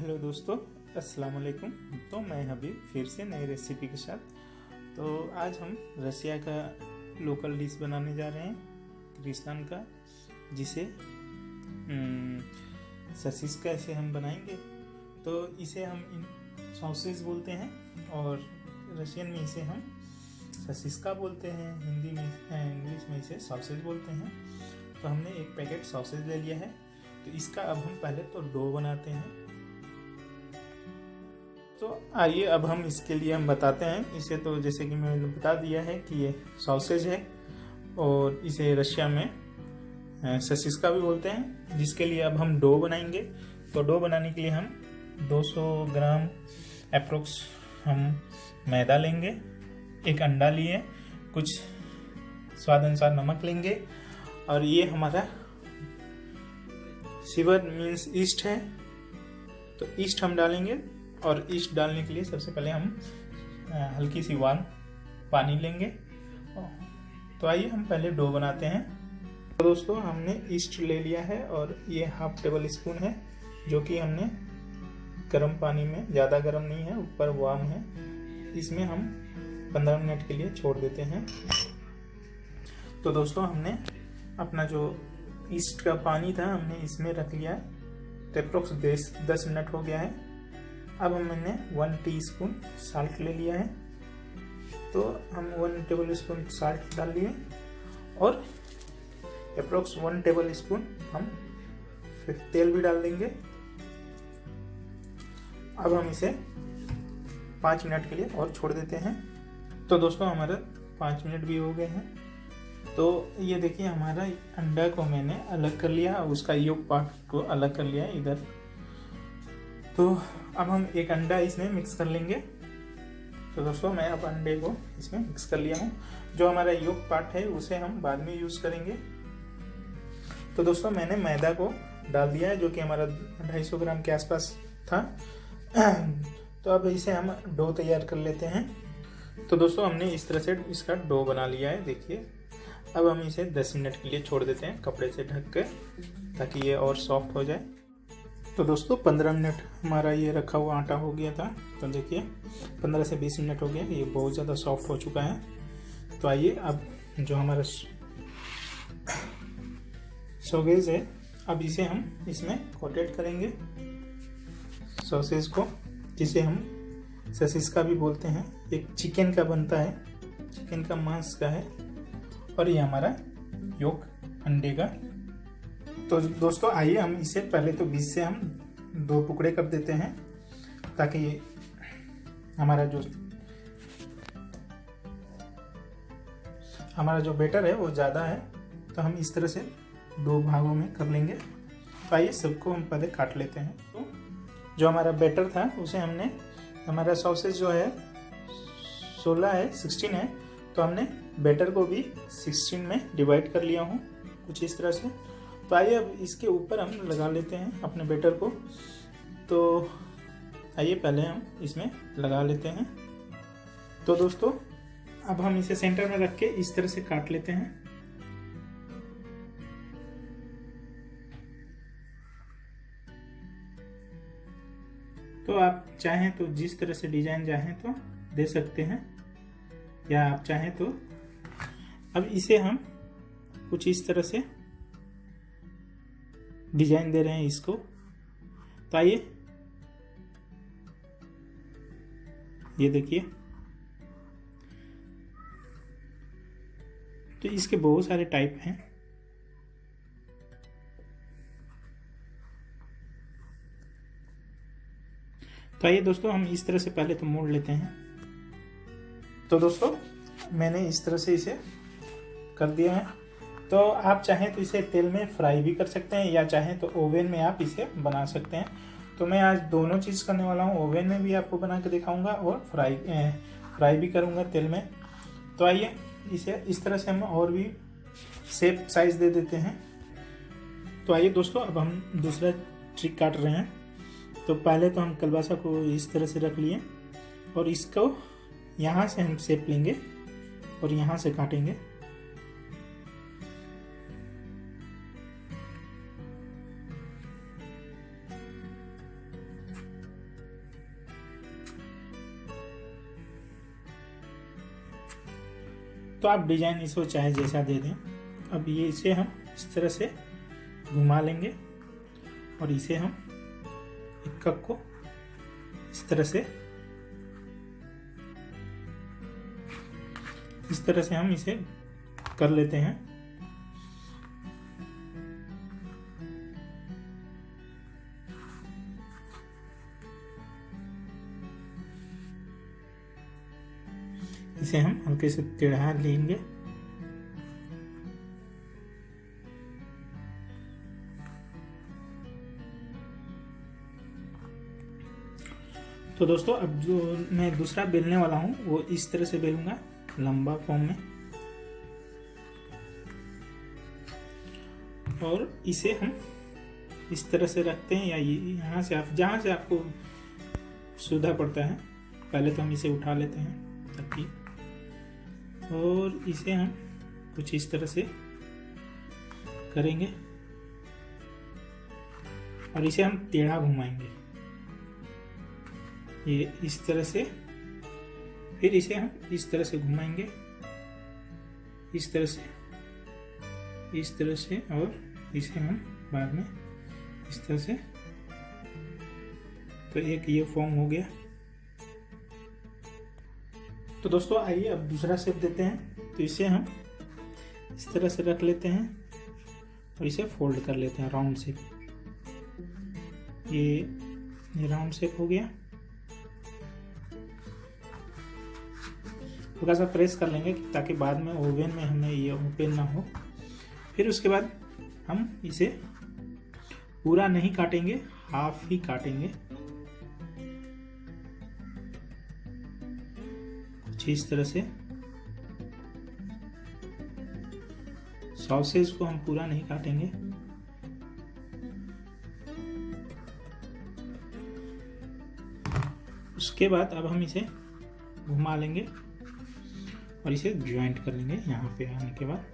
Hello दोस्तों, अस्सलाम वालेकुम। तो मैं हबीब फिर से नई रेसिपी के साथ। तो आज हम रसिया का लोकल डिश बनाने जा रहे हैं, क्रिस्तान का, जिसे ससिस का इसे हम बनाएंगे। तो इसे हम सॉसेज बोलते हैं और रशियन में इसे हम ससिस्का बोलते हैं, हिंदी में इंग्लिश में इसे सॉसेज बोलते हैं। तो हमने एक पैकेट सॉसेज ले लिया है। तो इसका अब हम पहले तो डो बनाते हैं। तो आइए अब हम इसके लिए हम बताते हैं इसे। तो जैसे कि मैंने बता दिया है कि ये सॉसेज है और इसे रशिया में ससिस्का भी बोलते हैं, जिसके लिए अब हम डो बनाएंगे। तो डो बनाने के लिए हम 200 ग्राम अप्रोक्स हम मैदा लेंगे, एक अंडा लिए, कुछ स्वाद अनुसार नमक लेंगे, और ये हमारा सिवर मीन्स ईस्ट है। तो ईस्ट हम डालेंगे, और ईस्ट डालने के लिए सबसे पहले हम हल्की सी वार्म पानी लेंगे। तो आइए हम पहले डो बनाते हैं। तो दोस्तों, हमने ईस्ट ले लिया है और ये हाफ टेबल स्पून है, जो कि हमने गर्म पानी में, ज़्यादा गर्म नहीं है, ऊपर वार्म है, इसमें हम 15 मिनट के लिए छोड़ देते हैं। तो दोस्तों, हमने अपना जो ईस्ट का पानी था हमने इसमें रख लिया है। तो अप्रोक्स 10 मिनट हो गया है। अब हमने 1 टीस्पून साल्ट ले लिया है। तो हम 1 टेबल स्पून साल्ट डाल लिए और अप्रोक्स 1 टेबल स्पून हम फिर तेल भी डाल देंगे। अब हम इसे 5 मिनट के लिए और छोड़ देते हैं। तो दोस्तों, हमारा 5 मिनट भी हो गए हैं। तो ये देखिए, हमारा अंडा को मैंने अलग कर लिया, उसका योक पार्ट को अलग कर लिया है इधर। तो अब हम एक अंडा इसमें मिक्स कर लेंगे। तो दोस्तों, मैं अब अंडे को इसमें मिक्स कर लिया हूँ। जो हमारा योक पार्ट है उसे हम बाद में यूज़ करेंगे। तो दोस्तों, मैंने मैदा को डाल दिया है, जो कि हमारा 250 ग्राम के आसपास था। तो अब इसे हम डो तैयार कर लेते हैं। तो दोस्तों, हमने इस तरह से इसका डो बना लिया है, देखिए। अब हम इसे 10 मिनट के लिए छोड़ देते हैं कपड़े से ढक कर, ताकि ये और सॉफ्ट हो जाए। तो दोस्तों, 15 मिनट हमारा ये रखा हुआ आटा हो गया था। तो देखिए, 15 से 20 मिनट हो गया, ये बहुत ज़्यादा सॉफ्ट हो चुका है। तो आइए, अब जो हमारा सॉसेज है, अब इसे हम इसमें कोटेड करेंगे, सॉसेज को, जिसे हम ससिस्का भी बोलते हैं। एक चिकन का बनता है, चिकन का मांस का है, और ये हमारा योक अंडे का। तो दोस्तों, आइए हम इसे पहले तो बीच से हम 2 टुकड़े कर देते हैं, ताकि हमारा जो बैटर है वो ज़्यादा है। तो हम इस तरह से 2 भागों में कर लेंगे। तो आइए सबको हम पहले काट लेते हैं। तो जो हमारा बैटर था उसे हमने, हमारा सॉसेज जो है 16 है, 16 है, तो हमने बैटर को भी 16 में डिवाइड कर लिया हूँ, कुछ इस तरह से। तो आइए अब इसके ऊपर हम लगा लेते हैं अपने बैटर को। तो आइए पहले हम इसमें लगा लेते हैं। तो दोस्तों, अब हम इसे सेंटर में रख के इस तरह से काट लेते हैं। तो आप चाहें तो जिस तरह से डिजाइन चाहें तो दे सकते हैं, या आप चाहें तो अब इसे हम कुछ इस तरह से डिजाइन दे रहे हैं इसको। तो आइए, ये देखिए। तो इसके बहुत सारे टाइप हैं। तो आइए दोस्तों, हम इस तरह से पहले तो मोड़ लेते हैं। तो दोस्तों, मैंने इस तरह से इसे कर दिया है। तो आप चाहें तो इसे तेल में फ्राई भी कर सकते हैं, या चाहें तो ओवन में आप इसे बना सकते हैं। तो मैं आज दोनों चीज़ करने वाला हूँ, ओवन में भी आपको बना के दिखाऊंगा और फ्राई भी करूँगा तेल में। तो आइए, इसे इस तरह से हम और भी शेप साइज दे देते हैं। तो आइए दोस्तों, अब हम दूसरा ट्रिक काट रहे हैं। तो पहले तो हम कलबासा को इस तरह से रख लिए, और इसको यहाँ से हम शेप लेंगे और यहाँ से काटेंगे। तो आप डिजाइन इसको चाहे जैसा दे दें। अब ये इसे हम इस तरह से घुमा लेंगे और इसे हम एक कप को इस तरह से हम इसे कर लेते हैं। इसे हम हल्के से टेढ़ा लेंगे। तो दोस्तों अब जो मैं दूसरा बेलने वाला हूँ वो इस तरह से बेलूंगा, लंबा फॉर्म में, और इसे हम इस तरह से रखते हैं, या यहाँ से आप जहाँ से आपको सुविधा पड़ता है। पहले तो हम इसे उठा लेते हैं ताकि, और इसे हम कुछ इस तरह से करेंगे और इसे हम टेढ़ा घुमाएंगे, ये इस तरह से। फिर इसे हम इस तरह से घुमाएंगे, इस तरह से, और इसे हम बाद में इस तरह से। तो एक ये फॉर्म हो गया। तो दोस्तों आइए अब दूसरा शेप देते हैं। तो इसे हम इस तरह से रख लेते हैं और इसे फोल्ड कर लेते हैं, राउंड शेप। ये राउंड शेप हो गया। थोड़ा सा प्रेस कर लेंगे ताकि बाद में ओवन में हमें ये ओपन ना हो। फिर उसके बाद हम इसे पूरा नहीं काटेंगे, हाफ ही काटेंगे, कुछ इस तरह से। सॉसेज को हम पूरा नहीं काटेंगे। उसके बाद अब हम इसे घुमा लेंगे और इसे ज्वाइंट कर लेंगे यहाँ पे आने के बाद।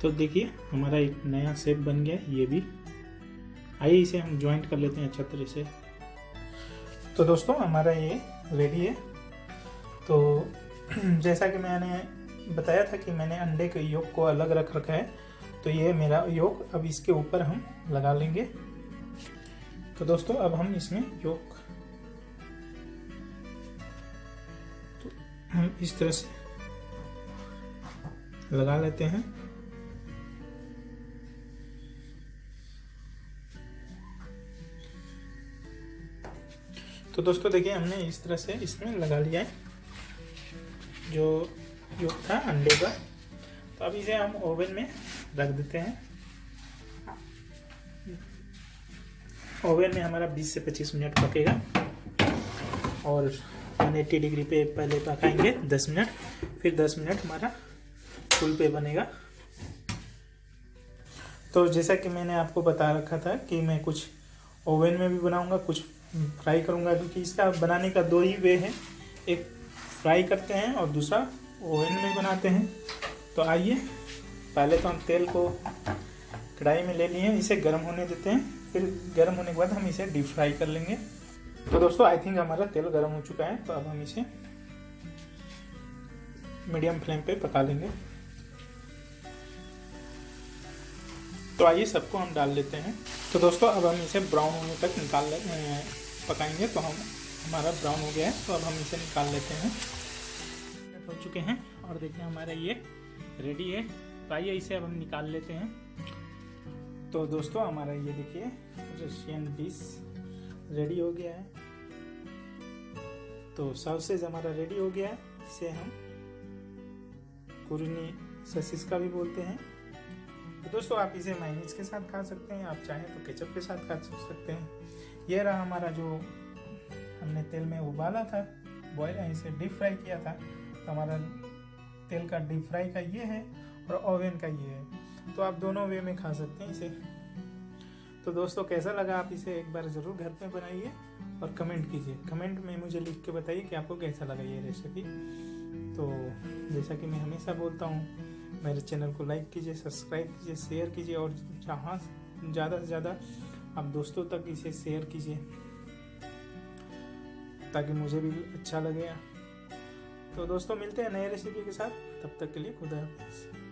तो देखिए हमारा एक नया शेप बन गया ये भी। आइए इसे हम ज्वाइंट कर लेते हैं अच्छे तरह से। तो दोस्तों हमारा ये रेडी है। तो जैसा कि मैंने बताया था कि मैंने अंडे के योक को अलग रख रखा है, तो ये मेरा योक अब इसके ऊपर हम लगा लेंगे। तो दोस्तों अब हम इसमें योक तो हम इस तरह से लगा लेते हैं। तो दोस्तों देखिए हमने इस तरह से इसमें लगा लिया है जो योग था अंडे का। तो अब इसे हम ओवन में रख देते हैं। ओवन में हमारा 20 से 25 मिनट पकेगा और 180 डिग्री पे पहले पकाएंगे 10 मिनट, फिर 10 मिनट हमारा फुल पे बनेगा। तो जैसा कि मैंने आपको बता रखा था कि मैं कुछ ओवन में भी बनाऊंगा, कुछ फ्राई करूंगा, क्योंकि इसका बनाने का दो ही वे है, एक फ्राई करते हैं और दूसरा ओवन में बनाते हैं। तो आइए पहले तो हम तेल को कढ़ाई में ले लिए, इसे गर्म होने देते हैं, फिर गर्म होने के बाद हम इसे डीप फ्राई कर लेंगे। तो दोस्तों आई थिंक हमारा तेल गर्म हो चुका है, तो अब हम इसे मीडियम फ्लेम पे पका लेंगे। तो आइए सबको हम डाल लेते हैं। तो दोस्तों अब हम इसे ब्राउन होने तक पकाएंगे। तो हमारा ब्राउन हो गया है, तो अब हम इसे निकाल लेते हैं। हो चुके हैं और देखिए हमारा ये रेडी है। तो आइए इसे अब हम निकाल लेते हैं। तो दोस्तों हमारा ये देखिए रशियन डिश रेडी हो गया है। तो सॉसेज हमारा रेडी हो गया है। इसे हम कुरनी ससिस का भी बोलते हैं। तो दोस्तों आप इसे मायोनीज के साथ खा सकते हैं, आप चाहें तो केचप के साथ खा सकते हैं। ये रहा हमारा जो हमने तेल में उबाला था, बॉयल इसे डीप फ्राई किया था। तो हमारा तेल का डीप फ्राई का ये है और ओवन का ये है। तो आप दोनों वे में खा सकते हैं इसे। तो दोस्तों कैसा लगा, आप इसे एक बार ज़रूर घर पे बनाइए और कमेंट कीजिए। कमेंट में मुझे लिख के बताइए कि आपको कैसा लगा ये रेसिपी। तो जैसा कि मैं हमेशा बोलता हूँ, मेरे चैनल को लाइक कीजिए, सब्सक्राइब कीजिए, शेयर कीजिए और जहाँ ज़्यादा से ज़्यादा आप दोस्तों तक इसे शेयर कीजिए ताकि मुझे भी अच्छा लगे तो दोस्तों मिलते हैं नए रेसिपी के साथ, तब तक के लिए खुदा हाफिज़।